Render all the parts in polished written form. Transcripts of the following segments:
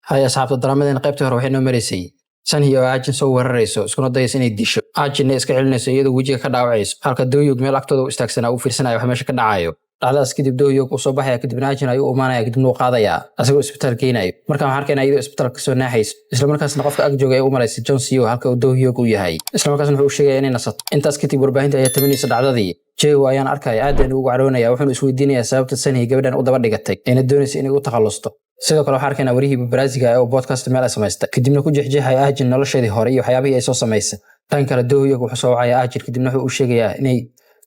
هاي أصحاب الدراما إن قيبته روحين مريسي سن هي عاجن سو ورريسو iskuna dayaysa inay disho caajinna iska celinayso iyadoo wejiga ka dhaawacayso halka dooyog meel agtooda u istaagsanaa uu fiirsanayo waxa meesha ka dhacayo dhacdaas kadib dooyog uu soo baxaya kadib caajin ayuu u imaanaya kadib uu qaadaya asagoo isbitaal geynayo markaan waxaan arkayna iyadoo isbitaalka soo naaxayso isla markaasna qofka ag joogay u malaysay John Sio halka uu dooyog u yahay isla markaasna wuxuu sheegay inay nasato intaas kadib warbaahinta ayaa tabanaysa dhacdadii Jay ayaan arkay aad ugu caroonaya wuxuu isweydiinayaa sababta Sunny gabadhan u daba dhigatay inay doonayso inay u takhalusto sidoo kale waxaan arkaynaa warihii Brazil ee podcast meel ay samaystay kadibna ku jixjixay aajin nolosheedii hore iyo waxyaabihii ay soo samaysay tan kale dooyog wuxuu soo wacay aajin kadibna wuxuu u sheegayaa inay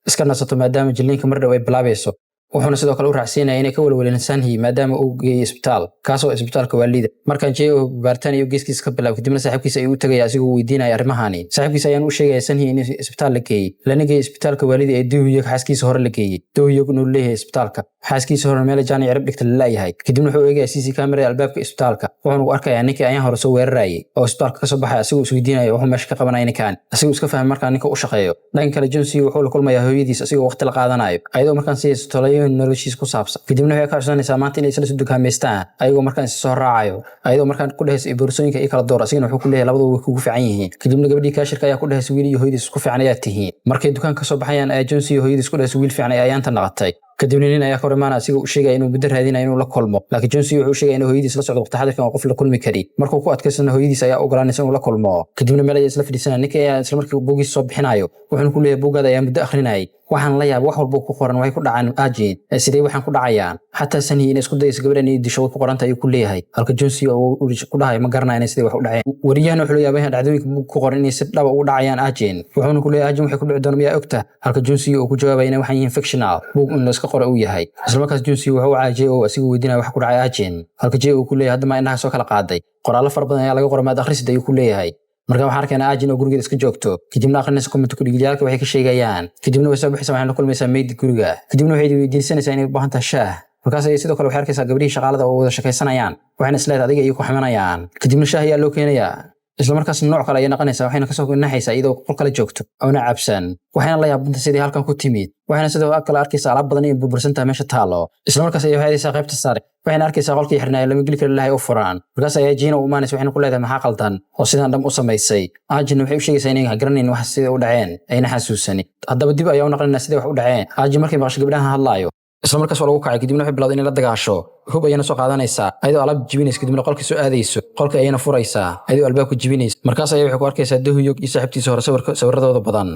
iska nasato maadaama jilliinka mar dhow ay bilaabayso wuxuuna sidoo kale u raacsiinaya inay ka walwalin Sunny maadaama uu geeyay isbitaal kaasoo isbitaalka waalida markaan Jay baartaan iyo geeskiisa ka bilaabay kadibna saaxiibkiisa ay u tagay asigoo weydiinaya arrimahani saaxiibkiisa ayaan u sheegay Sunny in isbitaal la geeyay lana geeyay isbitaalka waalida ee dooyog xaaskiisa hore la geeyay dooyog inuu leeyahay isbitaalka xaaskiisa hore meel jaan cirib dhigta la yahay kadibna wuxuu eegay CC camera albaabka isbitaalka wuxuuna u arkayaa ninkii ayaan hore soo weerarayay oo isbitaalka ka soo baxay asigoo isweydiinaya wuxuu meesha ka qabanaya ninkan asigoo iska fahmay markaan ninka u shaqeeyo dhanka kale John Sio wuxuu la kulmayaa hooyadiis asigoo waqti la qaadanayo ayadoo markaan si tolayo noloshiisa ku saabsan kadibna waxay ka codsanaysaa maanta inay isla soo dukaameystaan ayagoo markaan soo raacayo ayadoo markaan ku dhahaysay boorsooyinka ay kala door asigana wuxuu ku leeyahay labadooda way kugu fiican yihiin kadibna gabadhii kaashirka ayaa ku dhahaysay wiil iyo hooyadiis ku fiican ayaa tihiin markay dukaanka soo baxayaan ay John Sio hooyadiis ku dhahaysay wiil fiican ayaan tan naqatay kadibna nin ayaa ka imaanaya asigoo u sheegay inuu muddo raadinayo inuu la kulmo laakiin John Sio wuxuu sheegay inuu hooyadiis la socdo waqti xadirkan oo qof la kulmi kari markuu ku adkaysana hooyadiis ayaa ogolaanaysa inuu la kulmo kadibna meel ay isla fadhiisanayaan ninkii ayaa isla markii buugiis soo bixinayo wuxuu ku leeyahay buugaada ayaa muddo akhrinayay waxaan la yaab wax walba ku qoran way ku dhacaan aajin sidee waxaan ku dhacayaan xataa Sunny in isku dayayso gabadhan inay disho ku qoranta ayuu ku leeyahay halka John Sio uu ku dhahay ma garanayna sidee wax u dhaceen wariyahana wuxuu leeyahay dhacdooyinka ku qoran inay si dhab u dhacayaan aajin wuxuuna ku leeyahay aajin waxay ku dhici doonaan miyaa ogta halka John Sio uu ku jawaabay inay waxaan yihiin fictional buug in la iska qoro uu yahay isla markaas John Sio wuxuu caajay oo asigoo weydiinaya wax ku dhacay aajin halka Jay uu ku leeyahay hadda ma inaha soo kala qaaday qoraalo far badan ayaa laga qoray maad akhrisid ayuu ku leeyahay marka waxaan arkaynaa aajin oo gurigeeda iska joogto kadibna akhrinaysa comment ku dhigayaalka waxay ka sheegayaan kadibna way soo bixisay waxaan la kulmaysaa meyd guriga kadibna waxay weydiinaysaa inay u baahan tahay shaah markaas ay sidoo kale waxay arkaysaa gabadhii shaqaalada oo wada shaqaysanayaan waxayna isleedahay adiga iyo ku xamanayaan kadibna shaah ayaa loo keenayaa isla markaas nooc kale ay naqanaysaa waxayna ka soo naxaysaa iyadoo qol kale joogto oo cabsan waxayna la yaabantay sidii halkan ku timid waxayna sidoo kale arkaysaa alaab badan in burbursantaa meesha taalo isla markaas ay waxaysaa qaybta sare waxayna arkaysaa qolkii xirnaa lama geli karo ilaahay u furaan markaas ay Jina u imaanaysaa waxayna ku leedahay maxaa qaldan oo sidaan dham u samaysay aajin waxay u sheegaysaa inay garanaynin wax sida u dhaceen ayna xasuusanin haddaba dib ayaa u naqlinaa sida wax u dhaceen aajin markay maqasho gabadhaha hadlaayo isla markaas waa lagu kacay kadibna waxay bilowday inay la dagaasho hub ayana soo qaadanaysaa ayadoo alaab jibinaysa kadibna qolka soo aadayso qolka ayana furaysaa ayadoo albaabka jibinaysa markaas ayay waxay ku arkaysaa dooyog iyo saaxiibtiisa hore sawirradooda badan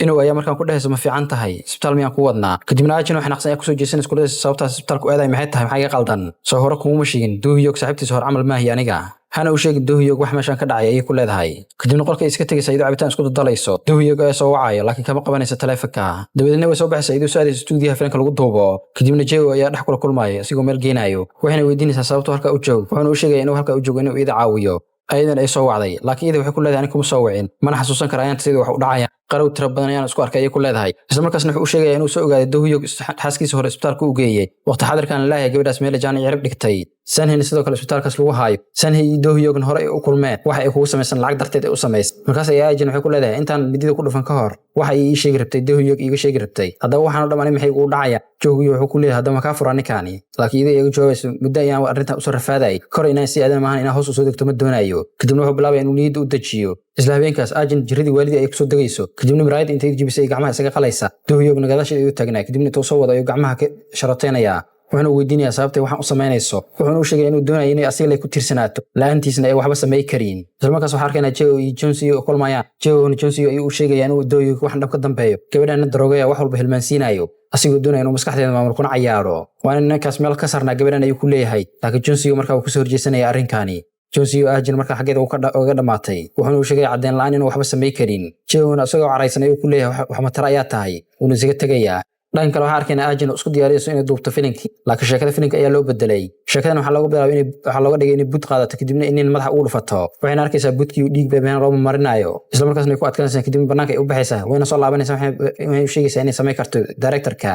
inuu ayaa markaan ku dhahayso ma fiican tahay isbitaal miyaan ku wadnaa kadibna aajin waxay naqsan ay ku soo jeesanaysaa iskuulada sababtaas isbitaalku aaday maxay tahay maxay qaldan soo hore kuma sheegin dooyog saaxiibtiisa hore camal maahi aniga hana u sheegin dooyog wax meeshan ka dhacay ay ku leedahay kadibna qolka iska tagaysa iyadoo cabitaan isku dalayso dooyog ayaa soo wacayo laakiin kama qabanaysa taleefanka dabadeedna way soo baxaysaa iyadoo saadaysa stuudiyaha filimka lagu duubo kadibna Jay ayaa dhex kula kulmaya asigoo meel geenayo waxayna weydiinaysaa sababta halka u joog wuxuuna u sheegay inuu halka u joogo inuu ida caawiyo ayadan ay soo wacday laakiin iyada waxay ku leedahay aniga kuma soo wicin mana xasuusan kara ayaan sidii wax u dhacaya qarow tira badan ayaan isku arkay ay ku leedahay isla markaasna wuxuu u sheegay inuu soo ogaaday dooyog xaaskiisa hore isbitaalka u geeyay waqti xadirkan la leeyahay gabadhaas meel jaan cirib dhigtay Sunny sidoo kale isbitaalkaas lagu haayo Sunny iyo dooyogna hore ay u kulmeen waxa ay kugu samaysan lacag darteed ay u samaysay markaas ay aajin waxay ku leedahay intaan midida ku dhufan ka hor waxa ay sheegi rabtay dooyog iga sheegi rabtay haddaba waxaan u dhamaan maxay ugu dhacaya joogiyo wuxuu ku leeyahay haddaba ka furan ninkaani laakiin iyada iga jawaabayso muddo ayaan arrintan u soo rafaaday kor inaan si aadan maahan inaan hoos u soo degto ma doonayo kadibna wuxuu bilaabay inuu niyadda u dajiyo isla habeenkaas aajin jiradii waalidii ay ku soo degayso kadibna miraayad intay jibisay gacmaha isaga qalaysa dooyogna gadaasheeda ayuu taagnaa kadibna intuu soo wado ayuu gacmaha ka sharoteynaya wuxuuna weydiinayaa sababtay waxaan u samaynayso wuxuuna u sheegay inuu doonayo inay asiga lay ku tirsanaato la'aantiisna ay waxba samay karin isla markaas waxaan arkaynaa Jay iyo John Sio kulmayaan Jay iyo John Sio ayuu u sheegay inuu dooyog wax dhab ka dambeeyo gabadhana daroogaya wax walba hilmaansiinayo asigoo doonaya inuu maskaxdeeda maamulkuna cayaaro waana ninkaas meel ka sarnaa gabadhan ayuu ku leeyahay laakiin John Sio markaa uu ku soo horjeesanaya arrinkani John Sio aajin markaa xageeda uga dhamaatay wuxuuna u sheegay cadeen la'aan inuu waxba samay karin Jay isagoo caraysan ayuu ku leeyahay wax ma tara ayaa tahay uuna isaga tagayaa dhanka kale waxaan arkaynaa aajin isku diyaariyayso inay duubto filimkii laakiin sheekada filimka ayaa loo bedelay sheekadan waxaa looga bilaabay waxaa looga dhigay inay bud qaadato kadibna in madaxa uu dhufato waxayna arkaysaa budkii uu dhiig been loo marinayo isla markaasna ay ku adkaanaysaa kadibna banaanka ay u baxaysaa wayna soo laabanaysaa waxay u sheegaysaa inay samay karto directorka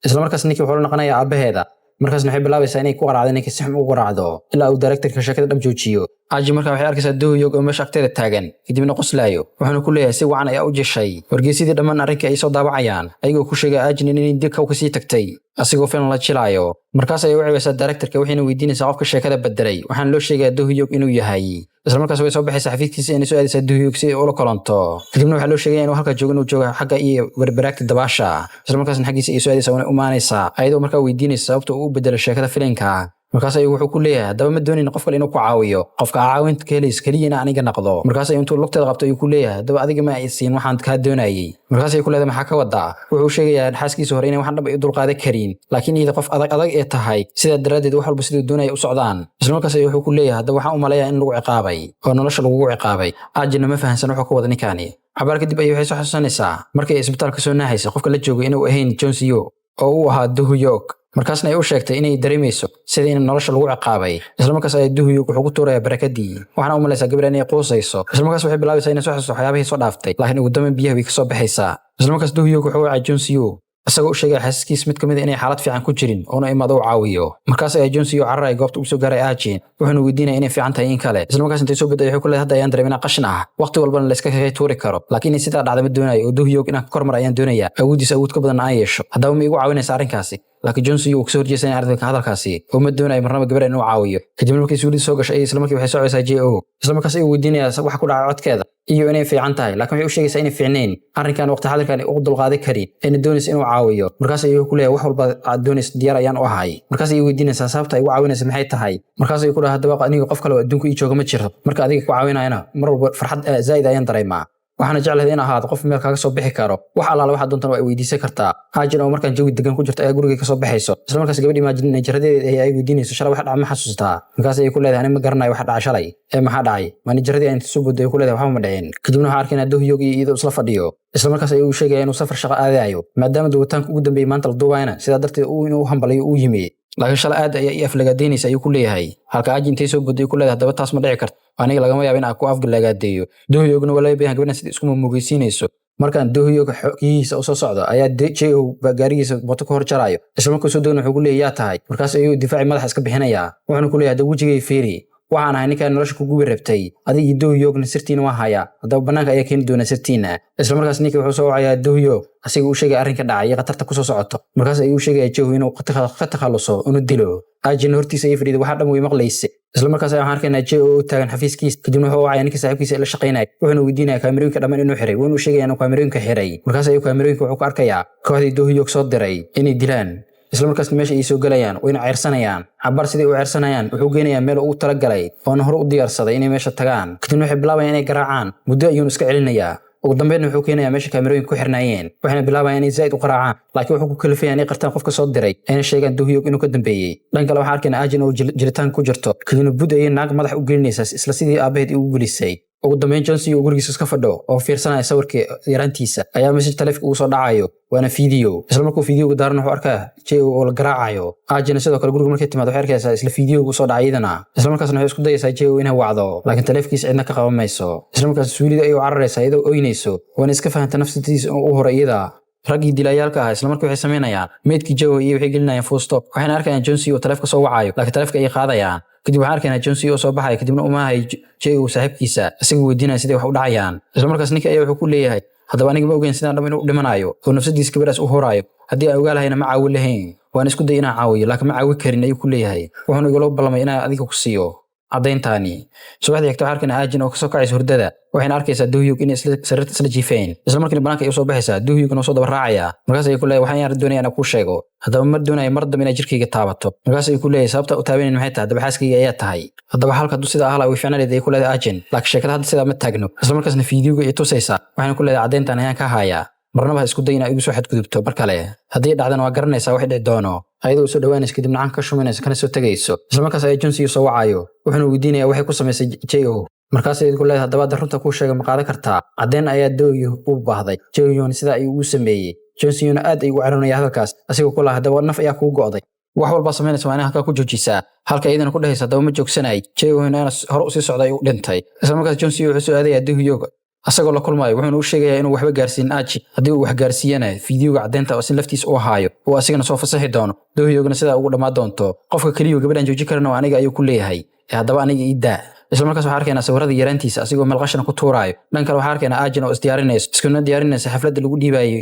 isla markaas ninkii wuxuu la noqonayaa aabaheeda markaasna waxay bilaabaysaa inay ku qaraacdo inay si xun u qaraacdo ilaa uu directorka sheekada dhab joojiyo Aji markaa waxay arkaysaa Dohyuk oo meesha agteeda taagan kadibna qoslaayo wuxuuna ku leeyahay si wacan ayaa u jeshay wargeysadii dhammaan arrinka ay soo daabacayaan ayagoo ku sheegay Ajin inay dilka ka sii tagtay asigoo filan la jilaayo markaas ay u ciwaysaa directorka waxayna weydiinaysaa qofka sheekada bedelay waxaan loo sheegay Dohyuk inuu yahay isla markaas way soo baxaysaa xafiiskiisa inay soo aadaysaa Dohyuk si ay ula kulanto kadibna waxaa loo sheegay inuu halka joogo xagga iyo barbaraagta dabaasha isla markaasna xagiisa ay soo aadaysaa una umaanaysaa ayadoo markaa weydiinaysa sababta uu u bedelo sheekada filinka markaas ay wuxuu ku leeyahay hadaba ma doonin qof kale inuu ku caawiyo qofka caawinta kaleys kaliya aniga naqdo markaas ay intuu lugteeda qabto ay ku leeyahay hadaba adiga ma aysiin waxaan ka doonayay markaas ay ku leedahay maxaa ka wadaa wuxuu sheegayaa xaaskiisa hore inay waxan dhab ay dul qaadan karin laakiin iyada qof adag ee tahay sida daradeed wax walba sidoo doonay u socdaan isla markaas ay wuxuu ku leeyahay hadaba waxaan u maleeyaa in lagu ciqaabay oo nolosha lagu ciqaabay Ajin ma fahansan wuxuu ka wada ninkani xabaar kadib ay waxay soo xasuusanaysaa markay isbitaalka soo naahaysa qofka la joogo inuu ahayn Jonsiyo oo uu ahaa Dohyuk markaasna ay u sheegtay inay dareemayso sida in nolosha lagu ciqaabay isla markaas ay Dohyuk wuxuu ku tuuray barakadii waxaana u malaysaa gabadha inay qoosayso isla markaas waxay bilaabaysaa inay soo xasuusto waxyaabihii soo dhaaftay laakiin ugu dambeyn biyaha way ka soo baxaysaa isla markaas Dohyuk wuxuu wacay Jonsiyo asagoo u sheegay xaaskiis mid kamid inay xaalad fiican ku jirin oo imaado u caawiyo markaas ay Jonsiyo cararay goobta u soo gaaray Ajin wuxuuna weydiinay inay fiican tahay in kale isla markaas intay soo baday wuxuu ku leeyahay hadda ayaan dareeminaa qashin ah waqti walbana la iska kaga tuuri karo laakiin sida dhacday ma doonayo oo Dohyuk inaan kormar ayaan doonayaa awoodiisa awood ka badan aan yeesho hadaba ma igu caawinaysaa arrinkaasi laakiin Jonsiyo uu soo horjeestay arrinka hadalkaasi oo ma doonayo marnaba gabadha inuu caawiyo kadib markii suulid soo gashay isla markii waxay socaysaa JO isla markaas ay weydiinaysaa wax ku dhacay codkeeda iyo inay fiican tahay laakiin waxay u sheegaysaa inay fiicneen arrinkan waqti xadirkan uu dulqaaday karin in doonaysa inuu caawiyo markaas ay ku leeyahay wax walba aad doonaysa diyaar ayaan u ahay markaas ay weydiinaysaa sababta ay ugu caawinaysa maxay tahay markaas ay ku dhahay hadaba aniga qof kale oo adduunka ii jooga ma jiro marka adiga ku caawinayna mar walba farxad zaid ayaan dareemaa waxaana jeclahay in ahaado qof meel kaaga soo bixi karo wax allaala waxa doontan waa weydiisan kartaa Ajin oo markaan jawi degan ku jirto ayaa guriga ka soo baxayso isla markaas gabadhii maajin jaradeeda ay weydiinayso shalay wax dhacay ma xasuustaa markaas ay ku leedahay ma garanayo wax dhacay shalay maxaa dhacay maani jaradii inta soo boday ku leedahay waxa ma dhaceen kadibna waxa arkaynaa Dohyuk iyadoo isla fadhiyo isla markaas ay u sheegayaan inuu safar shaqo aadayo maadaama duwitaanka ugu dambeeyay maanta la duubayna sida darteed uu inuu hambalayo uu yimi laakiin shalay aad ay aflagaadeynaysa ayuu ku leeyahay halka Ajin intay soo boday ku leedahay hadaba taas ma dhici karto aniga lagama yaabo in aan ku afgalagaadeeyo Dohyukna walaal baan gabadhan sida isku mugeysiinayso markaan Dohyuk xoogiisa u soo socdo ayaa JO gaarigiisa mooto ka hor jarayo isla markaas soo doonay wuxuu ku leeyahay tahay markaas ayuu difaaci madax iska bixinaya wuxuuna ku leeyahay wajigay fiiri waxaan ahay ninka nolosha ku gubi rabtay adiga Dohyukna sirtiina waa haya hadaba banaanka ayaa keen doona sirtiina isla markaas ninka wuxuu soo wacayaa Dohyuk asiga uu sheegay arrinka dhacay qatarta ku soo socoto markaas ayuu sheegay JO inuu qatakhaluso inuu dilo Ajin hortiisa ay fadhiday waxa dhan way maqlaysay isla markaas ayaan arkaynaa JO taagan xafiiskiisa kadibna wuxuu wacay ninka saaxiibkiisa la shaqeynay wuxuuna weydiinayaa kaamirooyinka dhammaan inuu xiray wuxuu sheegay inuu kaamirooyinka xiray markaas ayuu kaamirooyinka wuxuu ku arkayaa kooxdii Dohyuk soo diray inay dilaan isla markaas meesha ay soo galayaan wayna ceersanayaan xabar sidii u ceersanayaan wuxuu geenayaa meel uu tala galay oo hore u diyaarsaday inay meesha tagaan kadibna waxay bilaabayaan inay garaacaan muddo ayuu iska celinayaa ugu dambeyn wuxuu keenayaa meesha kaamirooyinka ku xirnaayeen waxayna bilaabayaan inay zaid u qaraacaan laakiin wuxuu ku kalifayaan inay qartaan qofka soo diray ayna sheegaan Dohyuk inuu ka dambeeyay dhan kale waxa arkaynaa Ajin oo jilitaan ku jirto kadibna bud ay naag madax u gelinaysa isla sidii aabaheed ugu gulisay ugu dambeyn Jonsiyo uu gurigiisa iska fadho oo fiirsanaya sawirka yaraantiisa ayaa message taleefanka uu soo dhacayo waana video isla markuu video daaran wuxuu arkaa JO oo la garaacayo Ajin sidoo kale guriga markay timaado waxay arkaysaa isla video uu soo dhacayna isla markaasna waxay isku dayaysaa JO inay wacdo laakiin taleefankiisa cidna ka qaban mayso isla markaas suulida ay u cararaysaa iyadoo ooynayso waana iska fahanta naftiisa oo hore iyada raggii dilayaalka ah isla markii waxay sameynayaan meedkii JO iyo waxay gelinayaan full stop waxayna arkayaan Jonsiyo oo taleefanka soo wacayo laakiin taleefanka ay qaadayaan kadib waxaan arkaynaa Jonsiyo oo soo baxay kadibna uma hay JO saaxiibkiisa isaga weydiinaya sidii wax u dhacayaan isla markaas ninka ayaa wuxuu ku leeyahay hadaba aniga ma ogeyn sidaan dhab inuu dhimanayo oo nafsadiisa gabadhaas u horaayo haddii aan ogaalahayna ma caawin lahayn waan isku day inaan caawiyo laakiin ma caawin karin ayuu ku leeyahay wuxuuna igula ballamay inaan adiga ku siiyo caddayntaani subaxdii xigta waxaa arkaynaa Ajin oo kasoo kacaysa hurdada waxayna arkaysaa Dohyuk inay sariirta isla jiifeen isla markiina banaanka ay u soo baxaysaa Dohyukna soo daba raacaya markaas ay ku leeyahay waxaan doonaya inaan kuu sheego hadaba ma doonayo mar dambe inay jirkayga taabato markaas ay ku leeyahay sababta u taabanayna maxay tahay hadaba xaaskayga ayaa tahay hadaba halka du sida ahla way fiicnaaleed ay ku leedahay Ajin laakiin sheekada hadda sidaa ma taagno isla markaasna fiidiyowga ay tusaysaa waxayna ku leedahay caddayntan ayaan ka hayaa marnaba isku day inaa igu soo xadgudubto mar kale haddii dhacdana waa garanaysaa wax dhici doono ayadoo soo dhawaanaysa kadib nacan ka shuminaysa kana soo tagayso isla markaas ay Jonsiyo soo wacayo wuxuuna weydiinayaa waxay ku samaysay JO markaas ay ku leedahay hadaba runta ku sheega ma qaadan kartaa caddayn ayaa Dohyuk u baahday JO sida ay ugu sameeyay Jonsiyona aad ay ugu caroonaya hadalkaas asigoo ku lahaa hadaba naf ayaa kuu go'day wax walba sameynaysa waa inay halka ku joojisaa halka iyadana ku dhahaysa hadaba ma joogsanay JO hore u sii socday u dhintay isla markaas Jonsiyo wuxuu soo aadayaa Dohyuk asagoo la kulmayo wuxuuna u sheegayaa inuu waxba gaarsiin Aji haddii uu wax gaarsiiyana fiidiyowga caddeynta oo si laftiis u haayo oo asigana soo fasaxi doono Dohyogna sidaa ugu dhamaan doonto qofka kaliya gabadhan joojin karana waa aniga ayuu ku leeyahay haddaba aniga ii daa isla markaas waxaan arkaynaa sawirada yaraantiisa asigoo meel qashan ku tuuraayo dhan kale waxaan arkaynaa Ajin oo iskuna diyaarinaysa xafladda lagu dhiibayo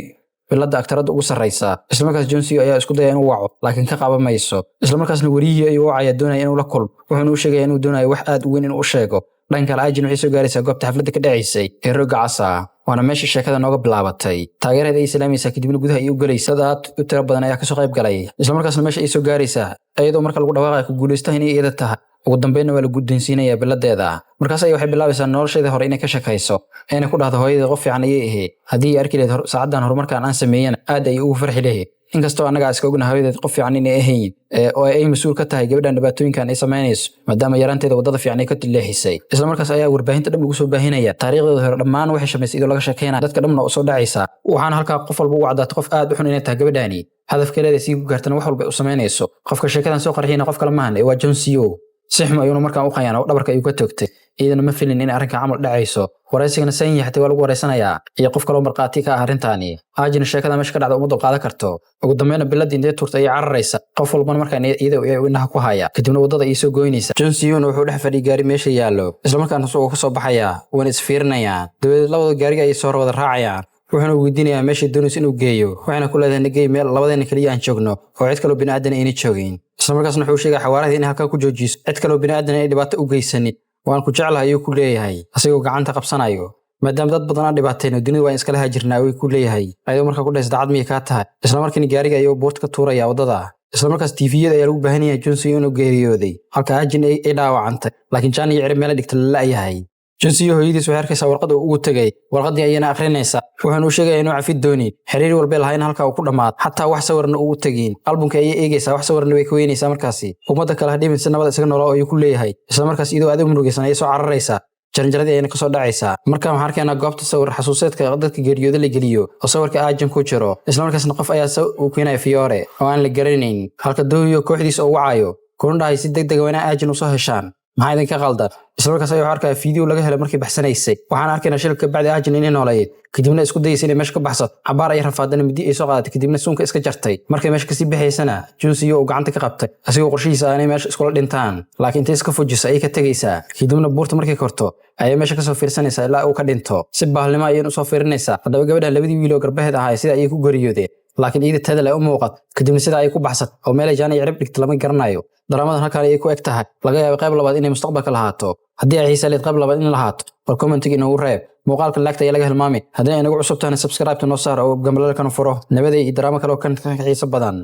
bilada aktarada ugu sarreysa isla markaas Jon Snow ayaa isku dayay inuu waco laakiin ka qaban mayso isla markaasna wariyihii ayuu wacaya doonaya inuu la kulmo wuxuuna u sheegay inuu doonayo wax aad u weyn inuu u sheego dhan kale Ajin waxay soo gaaraysaa goobta xafladda ka dhacaysay ee Roga Casa waana meesha sheekada nooga bilaabatay taageerada ay salaamaysaa kadibna gudaha ay u galaysaa dad u tiro badan ayaa ka soo qayb galay isla markaasna meesha ay soo gaaraysaa iyadoo marka lagu dhawaaqay ku guuleystaa inay iyada tahay ugu dambeynna waa la guddoonsiinayaa biladeeda markaas ay waxay bilaabaysaa nolosheeda hore inay ka shaqayso ayna ku dhahdo hooyadii qof fiican ayay ahayd haddii ay arki lahayd saacadan horumarkaan aan sameeyana aad ay ugu farxi lahayd inkastoo annaga iska ogna hooyadeed qof fiican inay ahayn oo ay mas'uul ka tahay gabadhan dhibaatooyinkan ay samaynayso maadaama yaraanteeda wadada fiican ay ka leexisay isla markaas ayaa warbaahinta dhan lagu soo baahinaya taariikhdeeda hore dhammaan waxay shamaysay idoo laga sheekeynaya dadka dhanna u soo dhacaysa waxaana halkaa qof walba u caddaatay qof aad u xun inay tahay gabadhani hadafkeeda si ku gaartana wax walba u samaynayso qofka sheekadan soo qarxiyana qof kale maahan waa Jon Snow sixma ayuuna markaan u qayaana dhabarka ayuu ka toogtay iyadana ma filin in arrinka camal dhacayso waraysigana san yahay waa lagu waraysanayaa iyo qof kale oo marqaati ka ah arrintaani Ajin sheekada meesha ka dhacda uma dulqaadan karto ugu dambeynna biladii intee turtay ay cararaysa qof walba markaan iyada ay inaha ku haya kadibna wadada ay soo gooynaysa Jon Snow wuxuu dhex fadhi gaari meesha yaalo isla markaana soo soo baxaya wana isfiirinayaan dabadeed labada gaariga ay soo wada raacayaan wuxuuna weydiinayaa meesha doonaysa inuu geeyo waxaana ku leedahay nagay meel labadeena kaliya aan joogno oo cid kale oo bini'aadan ayna joogin isla markaasna wuxuu sheegay xawaaraha in halka ku joojiso cid kale oo bini'aadan ay dhibaato u geysanin waan ku jeclahay ayuu ku leeyahay asigoo gacanta qabsanayo maadaama dad badan aan dhibaateyn dunida waa in iskala hajirnaa way ku leeyahay ayadoo markaa ku dhays dacad miyay kaa tahay isla markiina gaariga ayuu boort ka tuuraya wadada isla markaas tviyada ayaa lagu baahan yahay Jon Snow inuu geeriyooday halka Ajin ay dhaawacantay laakiin Jon iyo cirib meel dhigta la yahay Jon Snow hooyadiis waxay arkaysaa warqad uu ugu tagay warqadii ayana akhrinaysa wuxuuna u sheegay inuu cafid doonin xiriir walba lahayn halka uu ku dhamaad xataa wax sawirna uu tagin albumka ay eegaysaa wax sawirna way ka weynaysaa markaasi umada kale hadii mid nabad isaga noolaa ayuu ku leeyahay isla markaas iyadoo aad u murugaysan ay soo cararaysa jaranjaradii ayna ka soo dhacaysaa markaan waxaan arkaynaa goobta sawir xasuuseedka dadka geeriyooda la geliyo oo sawirka Ajin ku jiro isla markaasna qof ayaa uu keenay Fiore oo aan la garanayn halka Dohyo kooxdiisa uu wacayo kuna dhahay si degdeg ah in Ajin u soo heshaan maxay idinka qaldan isla markaas ayuu arkay fiidiyoo laga helay markii baxsanaysay waxaan arkaynaa shilka bacdi Ajin inay nooleeyay kadibna isku dayaysay inay meesha ka baxsato cabaar ay rafaadana midi ay soo qaadatay kadibna suunka iska jartay markay meesha ka sii bixaysana Jon Snow uu gacanta ka qabtay asigoo qorshihiisa aanay meesha iskula dhintaan laakiin inta iska fujisay ay ka tagaysaa kadibna buurta markay korto ayay meesha ka soo fiirsanaysaa ilaa uu ka dhinto si baahlimo ayay u soo fiirinaysaa haddaba gabadha labadii wiil oo garbaheed ahaa sida ay ku gariyoodeen laakiin iyada tada la u muuqat kadibna sida ay ku baxsat oo meel ay jaan ay cirib dhigtay lama garanayo daraamadan halkaan ay ku eg tahay laga yaabo qayb labaad inay mustaqbalka lahaato haddii ay xiiso leed qayb labaad in lahaato bal commentiga inuu reeb muuqaalka laagta ayaa laga hilmaamay haddii ay nagu cusub tahayna subscribe noo saar oo gambalada kana furo nabaday iyo daraamo kale oo kan xiiso badan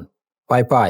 bye bye